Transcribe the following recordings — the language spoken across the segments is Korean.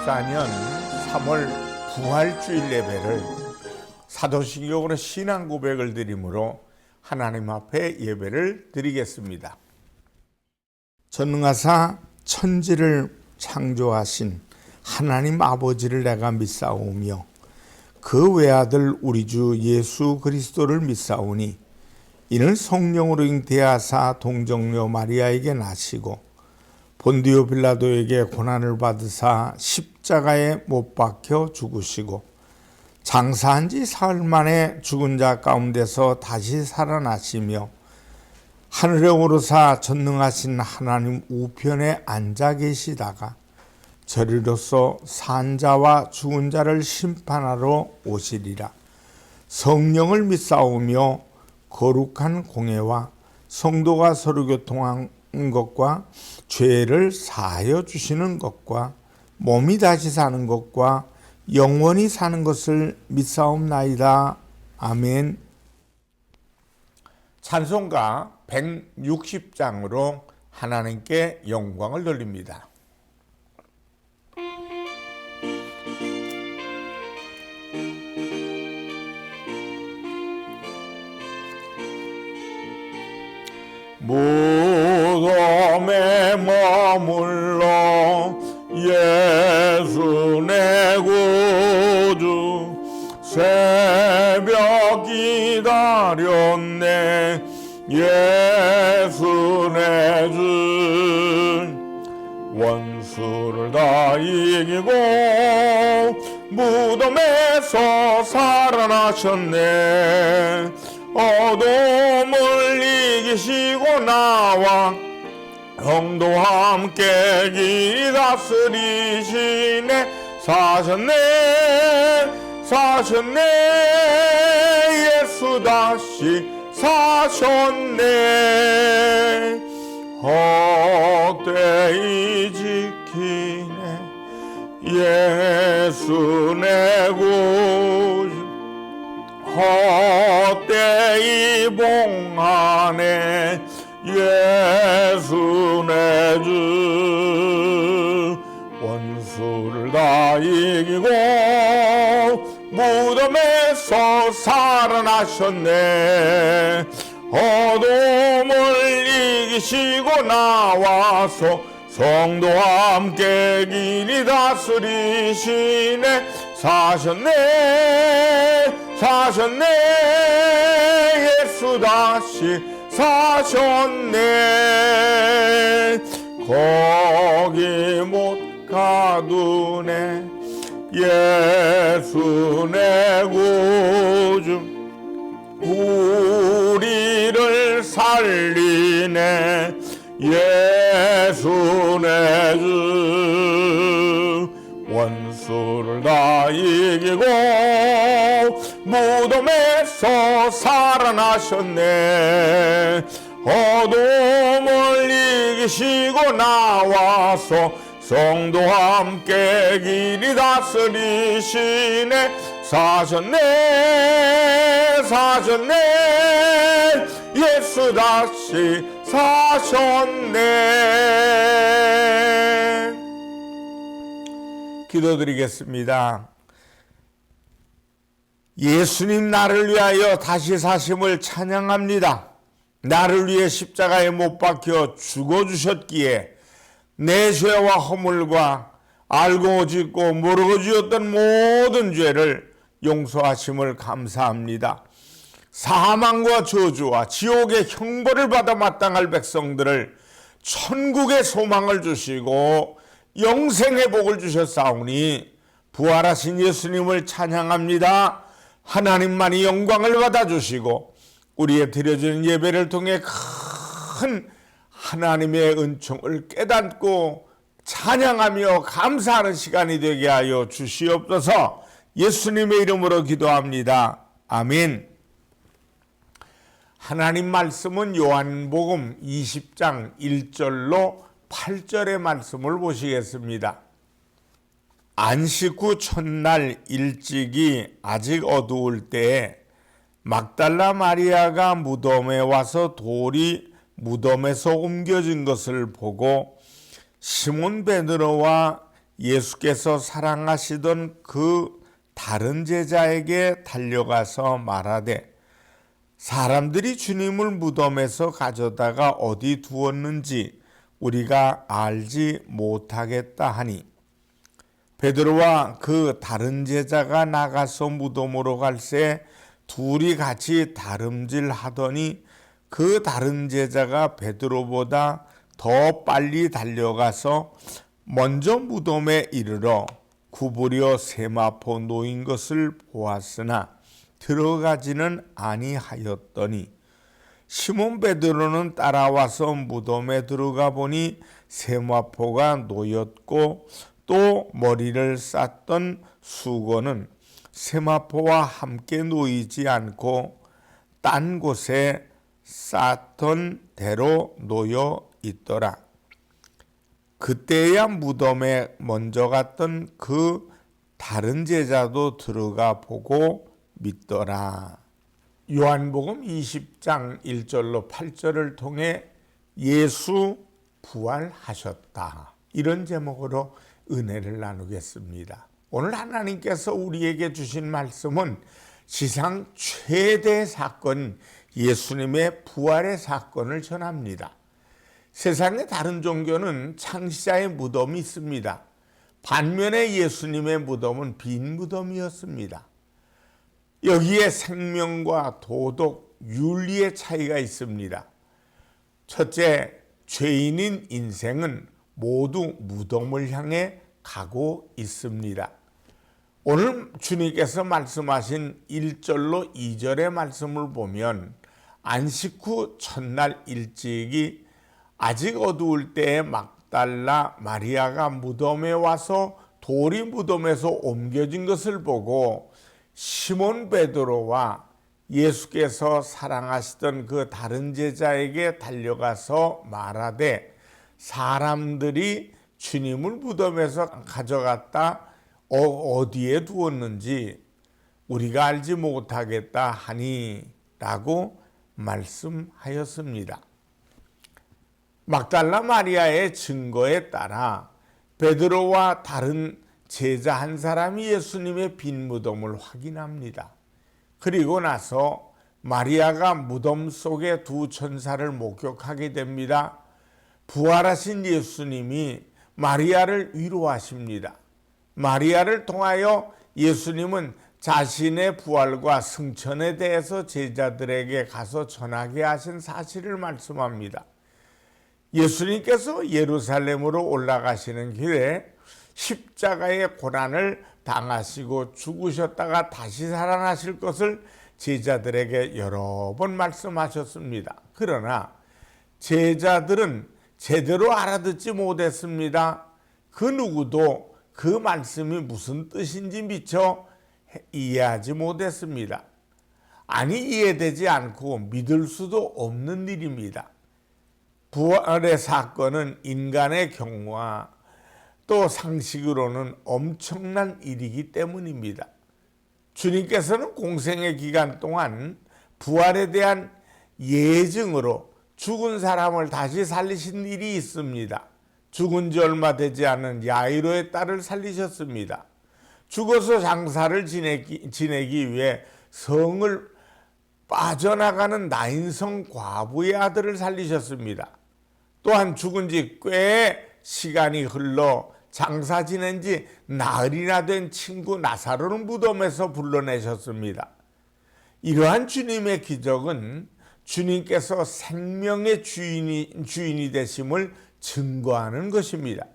2024년 3월 부활주일 예배를 사도신경으로 신앙 고백을 드림으로 하나님 앞에 예배를 드리겠습니다. 전능하사 천지를 창조하신 하나님 아버지를 내가 믿사오며 그 외아들 우리 주 예수 그리스도를 믿사오니 이는 성령으로 잉태하사 동정녀 마리아에게 나시고 본디오 빌라도에게 고난을 받으사 십자가에 못 박혀 죽으시고 장사한 지 사흘 만에 죽은 자 가운데서 다시 살아나시며 하늘에 오르사 전능하신 하나님 우편에 앉아 계시다가 저리로서 산 자와 죽은 자를 심판하러 오시리라. 성령을 믿사오며 거룩한 공예와 성도가 서로 교통한 것과 죄를 사하여 주시는 것과 몸이 다시 사는 것과 영원히 사는 것을 믿사옵나이다. 아멘. 찬송가 160장으로 하나님께 영광을 돌립니다. 무덤에 머물러 예수 내 구주 새벽 기다렸네 예수 내 주 원수를 다 이기고 무덤에서 살아나셨네 어둠을 이기시고 나와 형도와 함께 길 다스리시네 사셨네 예수 다시 사셨네 헛되이 지키네 예수 내 구주 헛되이 봉하네 예수 내 주 원수를 다 이기고 무덤에서 살아나셨네 어둠을 이기시고 나와서 성도와 함께 길이 다스리시네 사셨네 예수 다시 사셨네 거기 못 가두네 예수 내 구주 우리를 살리네 예수 내 주 원수를 다 이기고 무덤에서 살아나셨네 어둠을 이기시고 나와서 성도와 함께 길이 다스리시네 사셨네 예수 다시 사셨네. 기도드리겠습니다. 예수님 나를 위하여 다시 사심을 찬양합니다. 나를 위해 십자가에 못 박혀 죽어주셨기에 내 죄와 허물과 알고 짓고 모르고 지었던 모든 죄를 용서하심을 감사합니다. 사망과 저주와 지옥의 형벌을 받아 마땅할 백성들을 천국의 소망을 주시고 영생의 복을 주셨사오니 부활하신 예수님을 찬양합니다. 하나님만이 영광을 받아주시고 우리의 드려지는 예배를 통해 큰 하나님의 은총을 깨닫고 찬양하며 감사하는 시간이 되게 하여 주시옵소서. 예수님의 이름으로 기도합니다. 아멘. 하나님 말씀은 요한복음 20장 1절로 8절의 말씀을 보시겠습니다. 안식 후 첫날 일찍이 아직 어두울 때에 막달라 마리아가 무덤에 와서 돌이 무덤에서 옮겨진 것을 보고 시몬 베드로와 예수께서 사랑하시던 그 다른 제자에게 달려가서 말하되 사람들이 주님을 무덤에서 가져다가 어디 두었는지 우리가 알지 못하겠다 하니 베드로와 그 다른 제자가 나가서 무덤으로 갈새 둘이 같이 다름질 하더니 그 다른 제자가 베드로보다 더 빨리 달려가서 먼저 무덤에 이르러 구부려 세마포 놓인 것을 보았으나 들어가지는 아니하였더니 시몬 베드로는 따라와서 무덤에 들어가 보니 세마포가 놓였고 또 머리를 쌌던 수건은 세마포와 함께 놓이지 않고 딴 곳에 쌌던 대로 놓여 있더라. 그때야 무덤에 먼저 갔던 그 다른 제자도 들어가 보고 믿더라. 요한복음 20장 1절로 8절을 통해 예수 부활하셨다. 이런 제목으로 은혜를 나누겠습니다. 오늘 하나님께서 우리에게 주신 말씀은 지상 최대 사건 예수님의 부활의 사건을 전합니다. 세상의 다른 종교는 창시자의 무덤이 있습니다. 반면에 예수님의 무덤은 빈 무덤이었습니다. 여기에 생명과 도덕, 윤리의 차이가 있습니다. 첫째, 죄인인 인생은 모두 무덤을 향해 가고 있습니다. 오늘 주님께서 말씀하신 1절로 2절의 말씀을 보면 안식 후 첫날 일찍이 아직 어두울 때에 막달라 마리아가 무덤에 와서 돌이 무덤에서 옮겨진 것을 보고 시몬 베드로와 예수께서 사랑하시던 그 다른 제자에게 달려가서 말하되 사람들이 주님을 무덤에서 가져갔다 어디에 두었는지 우리가 알지 못하겠다 하니 라고 말씀하였습니다. 막달라 마리아의 증거에 따라 베드로와 다른 제자 한 사람이 예수님의 빈 무덤을 확인합니다. 그리고 나서 마리아가 무덤 속에 두 천사를 목격하게 됩니다. 부활하신 예수님이 마리아를 위로하십니다. 마리아를 통하여 예수님은 자신의 부활과 승천에 대해서 제자들에게 가서 전하게 하신 사실을 말씀합니다. 예수님께서 예루살렘으로 올라가시는 길에 십자가의 고난을 당하시고 죽으셨다가 다시 살아나실 것을 제자들에게 여러 번 말씀하셨습니다. 그러나 제자들은 제대로 알아듣지 못했습니다. 그 누구도 그 말씀이 무슨 뜻인지 미처 이해하지 못했습니다. 아니 이해되지 않고 믿을 수도 없는 일입니다. 부활의 사건은 인간의 경우와 또 상식으로는 엄청난 일이기 때문입니다. 주님께서는 공생의 기간 동안 부활에 대한 예증으로 죽은 사람을 다시 살리신 일이 있습니다. 죽은 지 얼마 되지 않은 야이로의 딸을 살리셨습니다. 죽어서 장사를 지내기 위해 성을 빠져나가는 나인성 과부의 아들을 살리셨습니다. 또한 죽은 지 꽤 시간이 흘러 장사 지낸 지 나흘이나 된 친구 나사로를 무덤에서 불러내셨습니다. 이러한 주님의 기적은 주님께서 생명의 주인이 되심을 증거하는 것입니다.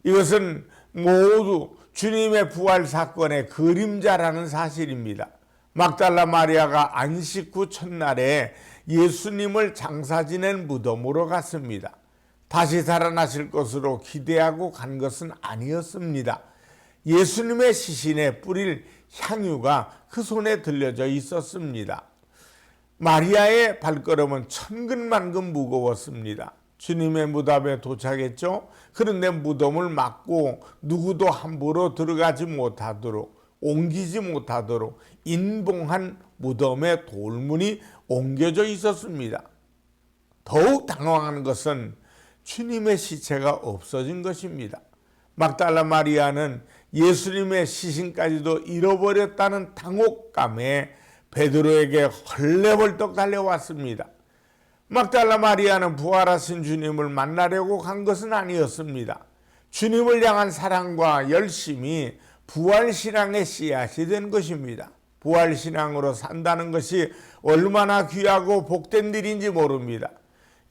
이것은 모두 주님의 부활 사건의 그림자라는 사실입니다. 막달라 마리아가 안식 후 첫날에 예수님을 장사 지낸 무덤으로 갔습니다. 다시 살아나실 것으로 기대하고 간 것은 아니었습니다. 예수님의 시신에 뿌릴 향유가 그 손에 들려져 있었습니다. 마리아의 발걸음은 천근만근 무거웠습니다. 주님의 무덤에 도착했죠. 그런데 무덤을 막고 누구도 함부로 들어가지 못하도록 옮기지 못하도록 인봉한 무덤의 돌문이 옮겨져 있었습니다. 더욱 당황하는 것은 주님의 시체가 없어진 것입니다. 막달라 마리아는 예수님의 시신까지도 잃어버렸다는 당혹감에 베드로에게 헐레벌떡 달려왔습니다. 막달라 마리아는 부활하신 주님을 만나려고 간 것은 아니었습니다. 주님을 향한 사랑과 열심이 부활신앙의 씨앗이 된 것입니다. 부활신앙으로 산다는 것이 얼마나 귀하고 복된 일인지 모릅니다.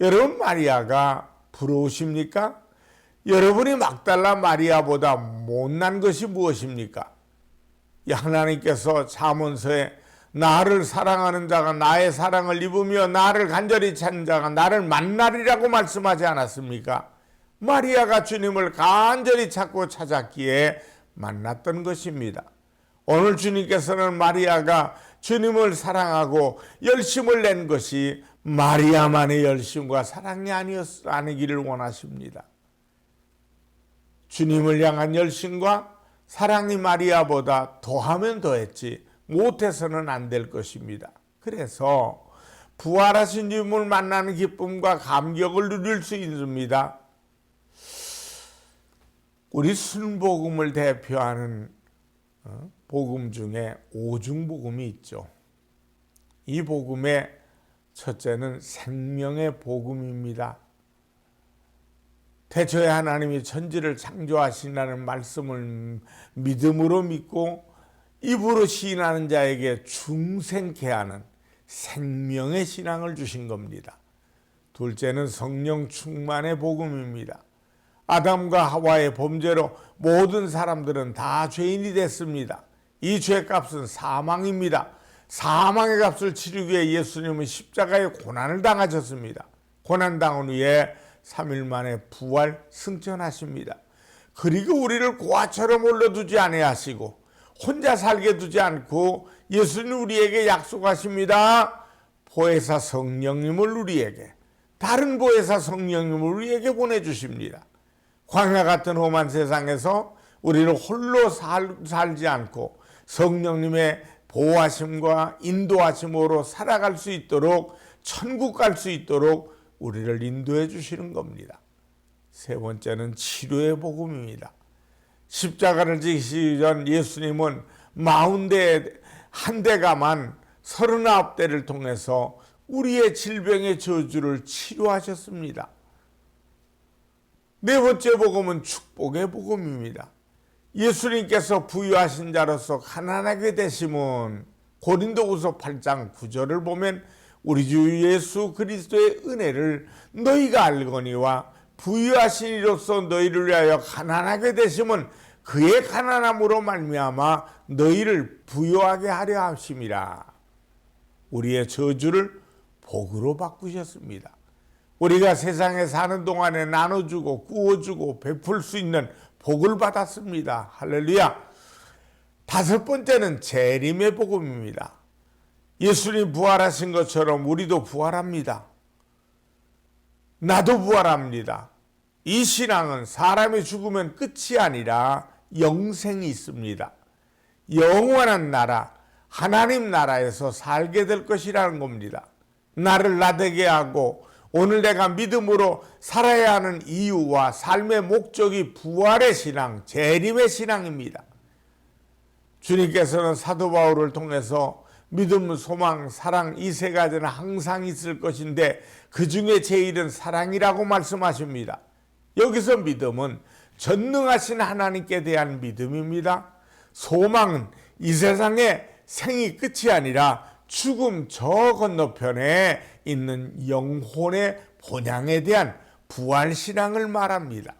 여러분, 마리아가 부러우십니까? 여러분이 막달라 마리아보다 못난 것이 무엇입니까? 하나님께서 잠언서에 나를 사랑하는 자가 나의 사랑을 입으며 나를 간절히 찾는 자가 나를 만나리라고 말씀하지 않았습니까? 마리아가 주님을 간절히 찾고 찾았기에 만났던 것입니다. 오늘 주님께서는 마리아가 주님을 사랑하고 열심을 낸 것이 마리아만의 열심과 사랑이 아니기를 원하십니다. 주님을 향한 열심과 사랑이 마리아보다 더하면 더했지 못해서는 안 될 것입니다. 그래서 부활하신 주님을 만나는 기쁨과 감격을 누릴 수 있습니다. 우리 순복음을 대표하는 복음 중에 오중복음이 있죠. 이 복음의 첫째는 생명의 복음입니다. 태초에 하나님이 천지를 창조하신다는 말씀을 믿음으로 믿고 입으로 시인하는 자에게 중생케 하는 생명의 신앙을 주신 겁니다. 둘째는 성령 충만의 복음입니다. 아담과 하와의 범죄로 모든 사람들은 다 죄인이 됐습니다. 이 죄값은 사망입니다. 사망의 값을 치르기 위해 예수님은 십자가의 고난을 당하셨습니다. 고난당한 후에 3일 만에 부활 승천하십니다. 그리고 우리를 고아처럼 올려두지 아니하시고 혼자 살게 두지 않고 예수님 우리에게 약속하십니다. 보혜사 성령님을 우리에게, 다른 보혜사 성령님을 우리에게 보내주십니다. 광야 같은 험한 세상에서 우리를 홀로 살지 않고 성령님의 보호하심과 인도하심으로 살아갈 수 있도록, 천국 갈 수 있도록 우리를 인도해 주시는 겁니다. 세 번째는 치료의 복음입니다. 십자가를 지시기 전 예수님은 40대 한 대가만 39대를 통해서 우리의 질병의 저주를 치료하셨습니다. 네 번째 복음은 축복의 복음입니다. 예수님께서 부유하신 자로서 가난하게 되심은 고린도후서 8장 9절을 보면 우리 주 예수 그리스도의 은혜를 너희가 알거니와 부유하신 이로써 너희를 위하여 가난하게 되심은 그의 가난함으로 말미암아 너희를 부유하게 하려 하심이라. 우리의 저주를 복으로 바꾸셨습니다. 우리가 세상에 사는 동안에 나눠주고 구워주고 베풀 수 있는 복을 받았습니다. 할렐루야. 다섯 번째는 재림의 복음입니다. 예수님 부활하신 것처럼 우리도 부활합니다. 나도 부활합니다. 이 신앙은 사람이 죽으면 끝이 아니라 영생이 있습니다. 영원한 나라, 하나님 나라에서 살게 될 것이라는 겁니다. 나를 나되게 하고 오늘 내가 믿음으로 살아야 하는 이유와 삶의 목적이 부활의 신앙, 재림의 신앙입니다. 주님께서는 사도 바울을 통해서 믿음, 소망, 사랑 이 세 가지는 항상 있을 것인데 그 중에 제일은 사랑이라고 말씀하십니다. 여기서 믿음은 전능하신 하나님께 대한 믿음입니다. 소망은 이 세상의 생이 끝이 아니라 죽음 저 건너편에 있는 영혼의 본향에 대한 부활신앙을 말합니다.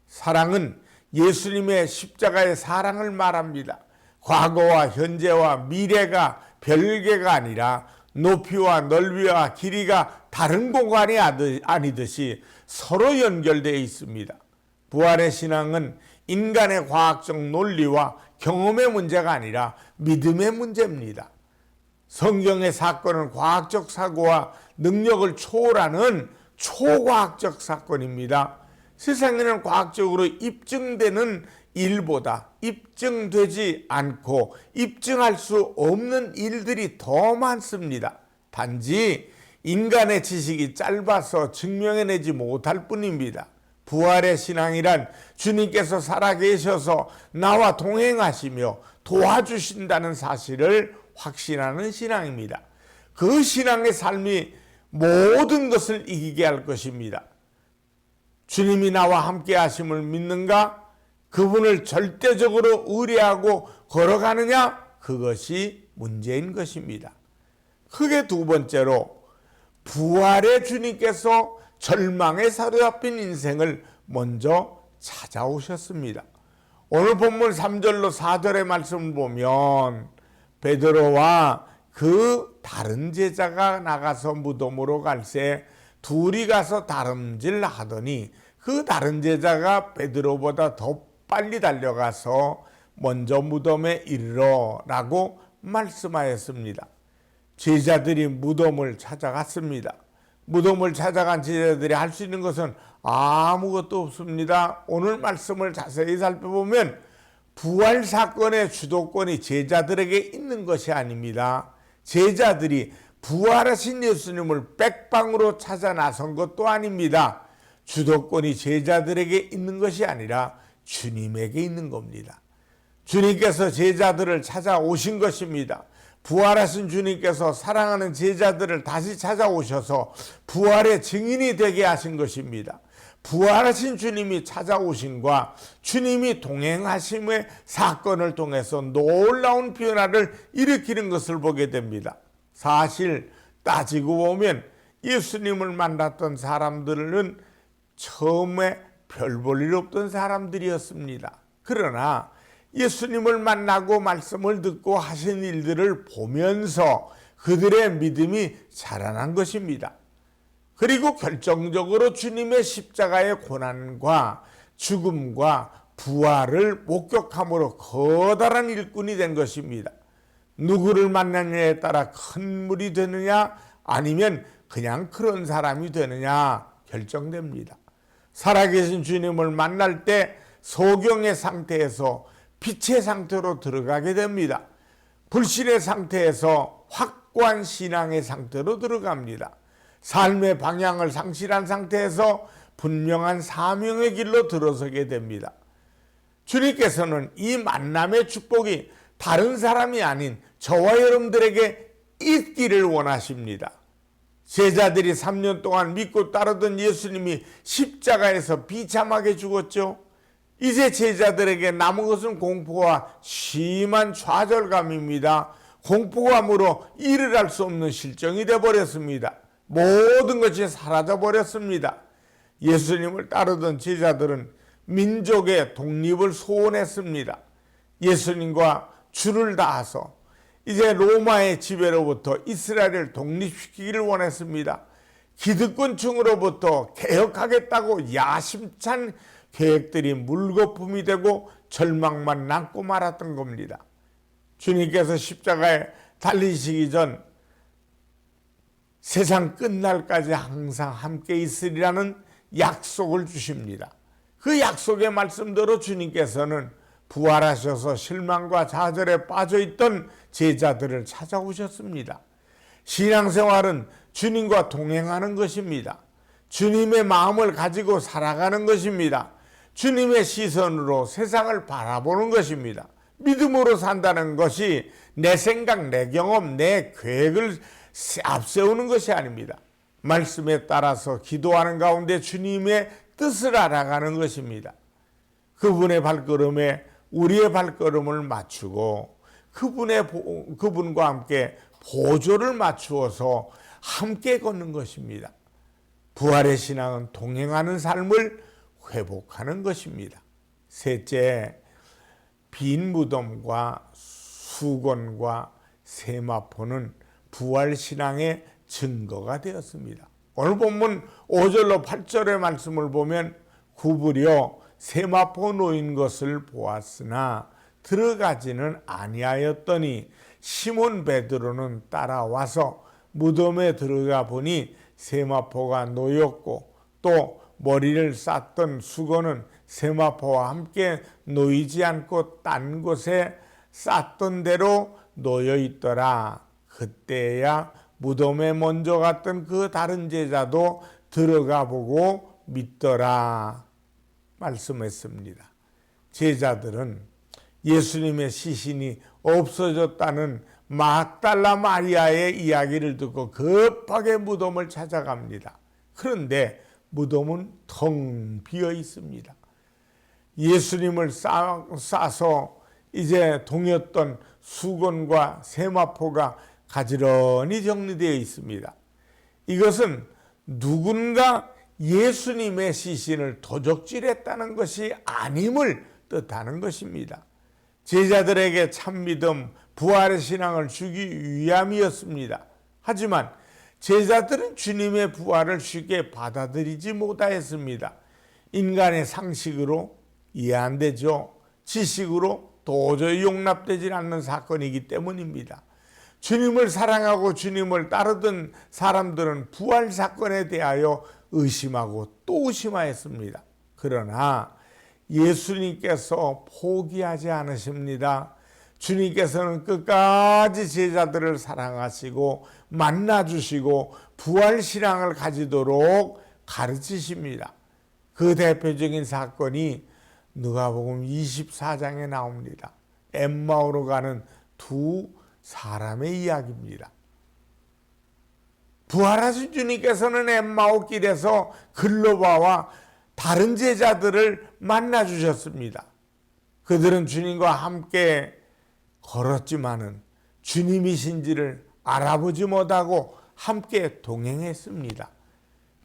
사랑은 예수님의 십자가의 사랑을 말합니다. 과거와 현재와 미래가 별개가 아니라 높이와 넓이와 길이가 다른 공간이 아니듯이 서로 연결되어 있습니다. 부활의 신앙은 인간의 과학적 논리와 경험의 문제가 아니라 믿음의 문제입니다. 성경의 사건은 과학적 사고와 능력을 초월하는 초과학적 사건입니다. 세상에는 과학적으로 입증되는 일보다 입증되지 않고 입증할 수 없는 일들이 더 많습니다. 단지 인간의 지식이 짧아서 증명해내지 못할 뿐입니다. 부활의 신앙이란 주님께서 살아계셔서 나와 동행하시며 도와주신다는 사실을 확신하는 신앙입니다. 그 신앙의 삶이 모든 것을 이기게 할 것입니다. 주님이 나와 함께 하심을 믿는가? 그분을 절대적으로 의뢰하고 걸어가느냐? 그것이 문제인 것입니다. 크게 두 번째로 부활의 주님께서 절망에 사로잡힌 인생을 먼저 찾아오셨습니다. 오늘 본문 3절로 4절의 말씀을 보면 베드로와 그 다른 제자가 나가서 무덤으로 갈새 둘이 가서 다름질 하더니 그 다른 제자가 베드로보다 더 빨리 달려가서 먼저 무덤에 이르러라고 말씀하였습니다. 제자들이 무덤을 찾아갔습니다. 무덤을 찾아간 제자들이 할 수 있는 것은 아무것도 없습니다. 오늘 말씀을 자세히 살펴보면 부활 사건의 주도권이 제자들에게 있는 것이 아닙니다. 제자들이 부활하신 예수님을 백방으로 찾아 나선 것도 아닙니다. 주도권이 제자들에게 있는 것이 아니라 주님에게 있는 겁니다. 주님께서 제자들을 찾아오신 것입니다. 부활하신 주님께서 사랑하는 제자들을 다시 찾아오셔서 부활의 증인이 되게 하신 것입니다. 부활하신 주님이 찾아오심과 주님이 동행하심의 사건을 통해서 놀라운 변화를 일으키는 것을 보게 됩니다. 사실 따지고 보면 예수님을 만났던 사람들은 처음에 별 볼 일 없던 사람들이었습니다. 그러나 예수님을 만나고 말씀을 듣고 하신 일들을 보면서 그들의 믿음이 자라난 것입니다. 그리고 결정적으로 주님의 십자가의 고난과 죽음과 부활을 목격함으로 커다란 일꾼이 된 것입니다. 누구를 만나느냐에 따라 큰 물이 되느냐 아니면 그냥 그런 사람이 되느냐 결정됩니다. 살아계신 주님을 만날 때 소경의 상태에서 빛의 상태로 들어가게 됩니다. 불신의 상태에서 확고한 신앙의 상태로 들어갑니다. 삶의 방향을 상실한 상태에서 분명한 사명의 길로 들어서게 됩니다. 주님께서는 이 만남의 축복이 다른 사람이 아닌 저와 여러분들에게 있기를 원하십니다. 제자들이 3년 동안 믿고 따르던 예수님이 십자가에서 비참하게 죽었죠. 이제 제자들에게 남은 것은 공포와 심한 좌절감입니다. 공포감으로 일을 할 수 없는 실정이 되어버렸습니다. 모든 것이 사라져버렸습니다. 예수님을 따르던 제자들은 민족의 독립을 소원했습니다. 예수님과 줄을 다해서 이제 로마의 지배로부터 이스라엘을 독립시키기를 원했습니다. 기득권층으로부터 개혁하겠다고 야심찬 계획들이 물거품이 되고 절망만 남고 말았던 겁니다. 주님께서 십자가에 달리시기 전 세상 끝날까지 항상 함께 있으리라는 약속을 주십니다. 그 약속의 말씀대로 주님께서는 부활하셔서 실망과 좌절에 빠져있던 제자들을 찾아오셨습니다. 신앙생활은 주님과 동행하는 것입니다. 주님의 마음을 가지고 살아가는 것입니다. 주님의 시선으로 세상을 바라보는 것입니다. 믿음으로 산다는 것이 내 생각, 내 경험, 내 계획을 앞세우는 것이 아닙니다. 말씀에 따라서 기도하는 가운데 주님의 뜻을 알아가는 것입니다. 그분의 발걸음에 우리의 발걸음을 맞추고 그분과 함께 보조를 맞추어서 함께 걷는 것입니다. 부활의 신앙은 동행하는 삶을 회복하는 것입니다. 셋째, 빈 무덤과 수건과 세마포는 부활 신앙의 증거가 되었습니다. 오늘 본문 5절로 8절의 말씀을 보면 구부려 세마포 놓인 것을 보았으나 들어가지는 아니하였더니 시몬 베드로는 따라와서 무덤에 들어가 보니 세마포가 놓였고 또 머리를 쌌던 수건은 세마포와 함께 놓이지 않고 딴 곳에 쌌던 대로 놓여 있더라. 그때야 무덤에 먼저 갔던 그 다른 제자도 들어가 보고 믿더라. 말씀했습니다. 제자들은 예수님의 시신이 없어졌다는 막달라 마리아의 이야기를 듣고 급하게 무덤을 찾아갑니다. 그런데 무덤은 텅 비어 있습니다. 예수님을 싸서 이제 동였던 수건과 세마포가 가지런히 정리되어 있습니다. 이것은 누군가 예수님의 시신을 도적질했다는 것이 아님을 뜻하는 것입니다. 제자들에게 참믿음, 부활의 신앙을 주기 위함이었습니다. 하지만 제자들은 주님의 부활을 쉽게 받아들이지 못하였습니다. 인간의 상식으로 이해 안 되죠. 지식으로 도저히 용납되지 않는 사건이기 때문입니다. 주님을 사랑하고 주님을 따르던 사람들은 부활 사건에 대하여 의심하고 또 의심하였습니다. 그러나 예수님께서 포기하지 않으십니다. 주님께서는 끝까지 제자들을 사랑하시고 만나주시고 부활신앙을 가지도록 가르치십니다. 그 대표적인 사건이 누가복음 24장에 나옵니다. 엠마오로 가는 두 사람의 이야기입니다. 부활하신 주님께서는 엠마오 길에서 글로바와 다른 제자들을 만나 주셨습니다. 그들은 주님과 함께 걸었지만은 주님이신지를 알아보지 못하고 함께 동행했습니다.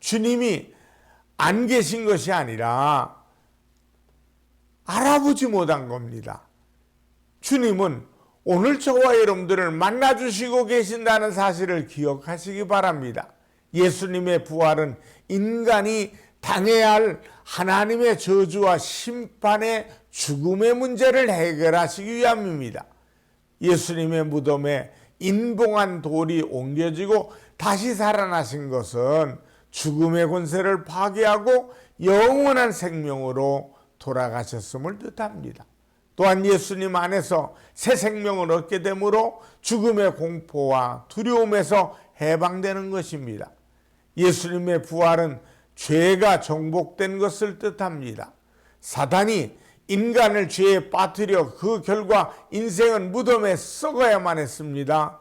주님이 안 계신 것이 아니라 알아보지 못한 겁니다. 주님은 오늘 저와 여러분들을 만나주시고 계신다는 사실을 기억하시기 바랍니다. 예수님의 부활은 인간이 당해야 할 하나님의 저주와 심판의 죽음의 문제를 해결하시기 위함입니다. 예수님의 무덤에 인봉한 돌이 옮겨지고 다시 살아나신 것은 죽음의 권세를 파괴하고 영원한 생명으로 돌아가셨음을 뜻합니다. 또한 예수님 안에서 새 생명을 얻게 되므로 죽음의 공포와 두려움에서 해방되는 것입니다. 예수님의 부활은 죄가 정복된 것을 뜻합니다. 사단이 인간을 죄에 빠뜨려 그 결과 인생은 무덤에 썩어야만 했습니다.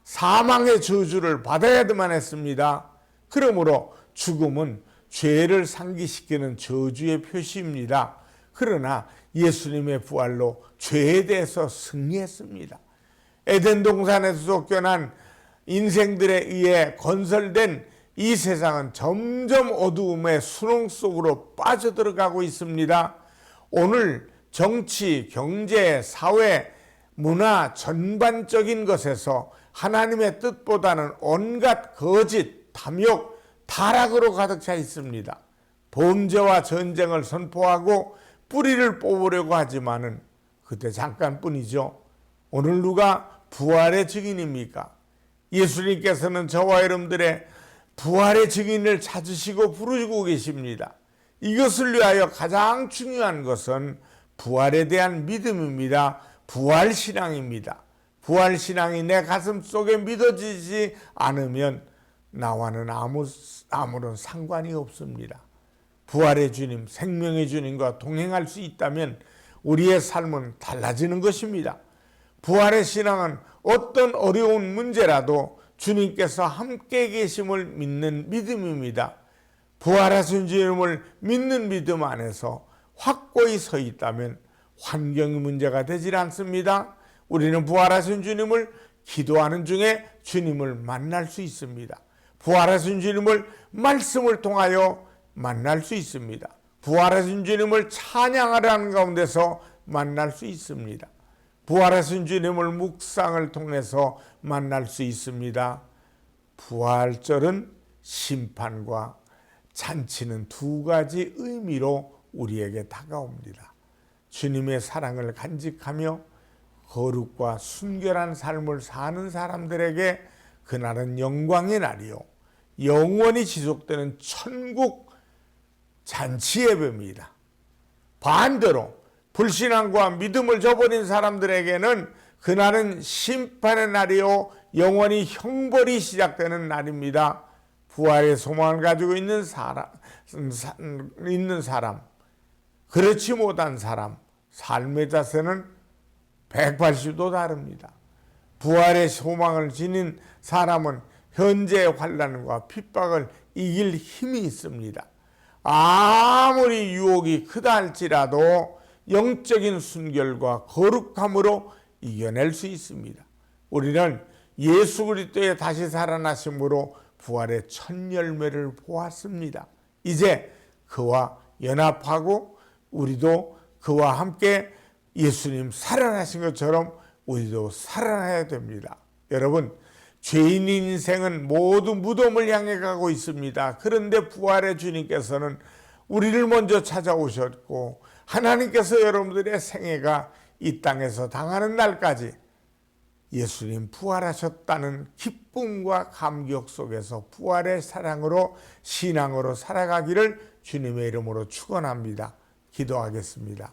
사망의 저주를 받아야만 했습니다. 그러므로 죽음은 죄를 상기시키는 저주의 표시입니다. 그러나 예수님의 부활로 죄에 대해서 승리했습니다. 에덴 동산에서 쫓겨난 인생들에 의해 건설된 이 세상은 점점 어두움의 수렁 속으로 빠져들어가고 있습니다. 오늘 정치, 경제, 사회, 문화 전반적인 것에서 하나님의 뜻보다는 온갖 거짓, 탐욕, 타락으로 가득 차 있습니다. 범죄와 전쟁을 선포하고 뿌리를 뽑으려고 하지만은 그때 잠깐뿐이죠. 오늘 누가 부활의 증인입니까? 예수님께서는 저와 여러분들의 부활의 증인을 찾으시고 부르시고 계십니다. 이것을 위하여 가장 중요한 것은 부활에 대한 믿음입니다. 부활신앙입니다. 부활신앙이 내 가슴 속에 믿어지지 않으면 나와는 아무런 상관이 없습니다. 부활의 주님, 생명의 주님과 동행할 수 있다면 우리의 삶은 달라지는 것입니다. 부활의 신앙은 어떤 어려운 문제라도 주님께서 함께 계심을 믿는 믿음입니다. 부활하신 주님을 믿는 믿음 안에서 확고히 서 있다면 환경이 문제가 되질 않습니다. 우리는 부활하신 주님을 기도하는 중에 주님을 만날 수 있습니다. 부활하신 주님을 말씀을 통하여 만날 수 있습니다. 부활하신 주님을 찬양하라는 가운데서 만날 수 있습니다. 부활하신 주님을 묵상을 통해서 만날 수 있습니다. 부활절은 심판과 잔치는 두 가지 의미로 우리에게 다가옵니다. 주님의 사랑을 간직하며 거룩과 순결한 삶을 사는 사람들에게 그날은 영광의 날이요 영원히 지속되는 천국 잔치 예배입니다. 반대로 불신앙과 믿음을 저버린 사람들에게는 그날은 심판의 날이요 영원히 형벌이 시작되는 날입니다. 부활의 소망을 가지고 있는 사람 그렇지 못한 사람, 삶의 자세는 180도 다릅니다. 부활의 소망을 지닌 사람은 현재의 환난과 핍박을 이길 힘이 있습니다. 아무리 유혹이 크다 할지라도 영적인 순결과 거룩함으로 이겨낼 수 있습니다. 우리는 예수 그리스도의 다시 살아나심으로 부활의 첫 열매를 보았습니다. 이제 그와 연합하고 우리도 그와 함께 예수님 살아나신 것처럼 우리도 살아나야 됩니다. 여러분, 죄인 인생은 모두 무덤을 향해 가고 있습니다. 그런데 부활의 주님께서는 우리를 먼저 찾아오셨고 하나님께서 여러분들의 생애가 이 땅에서 당하는 날까지 예수님 부활하셨다는 기쁨과 감격 속에서 부활의 사랑으로 신앙으로 살아가기를 주님의 이름으로 축원합니다. 기도하겠습니다.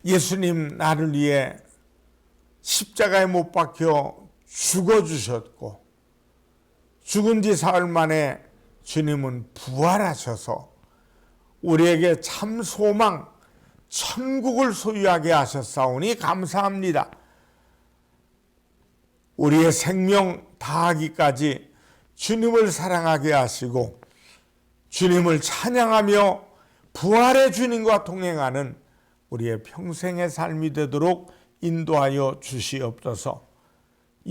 예수님 나를 위해 십자가에 못 박혀 죽어주셨고 죽은 지 사흘 만에 주님은 부활하셔서 우리에게 참 소망, 천국을 소유하게 하셨사오니 감사합니다. 우리의 생명 다하기까지 주님을 사랑하게 하시고 주님을 찬양하며 부활의 주님과 동행하는 우리의 평생의 삶이 되도록 인도하여 주시옵소서.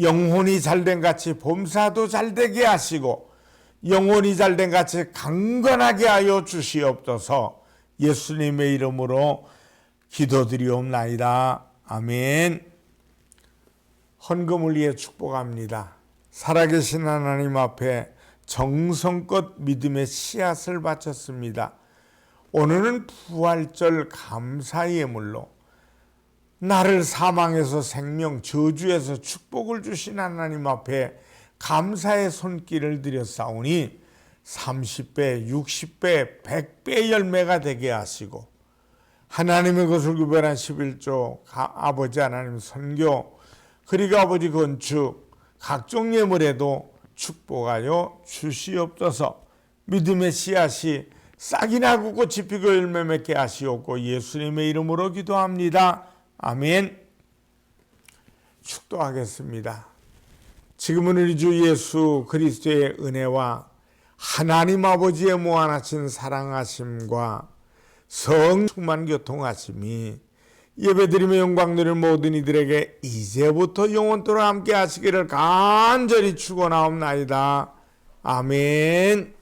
영혼이 잘된 같이 범사도 잘되게 하시고 영혼이 잘된 같이 강건하게 하여 주시옵소서. 예수님의 이름으로 기도드리옵나이다. 아멘. 헌금을 위해 축복합니다. 살아계신 하나님 앞에 정성껏 믿음의 씨앗을 바쳤습니다. 오늘은 부활절 감사의 예물로 나를 사망에서 생명, 저주에서 축복을 주신 하나님 앞에 감사의 손길을 드렸사오니 30배, 60배, 100배 열매가 되게 하시고 하나님의 것을 구별한 11조, 아버지 하나님 선교, 그리고 아버지 건축, 각종 예물에도 축복하여 주시옵소서. 믿음의 씨앗이 싹이나 굳고 꽃이 피고 열매 맺게 하시옵고 예수님의 이름으로 기도합니다. 아멘. 축도하겠습니다. 지금은 우리 주 예수 그리스도의 은혜와 하나님 아버지의 무한하신 사랑하심과 성 충만 교통하심이 예배드리며 영광 드릴 모든 이들에게 이제부터 영원토록 함께 하시기를 간절히 축원하옵나이다. 아멘.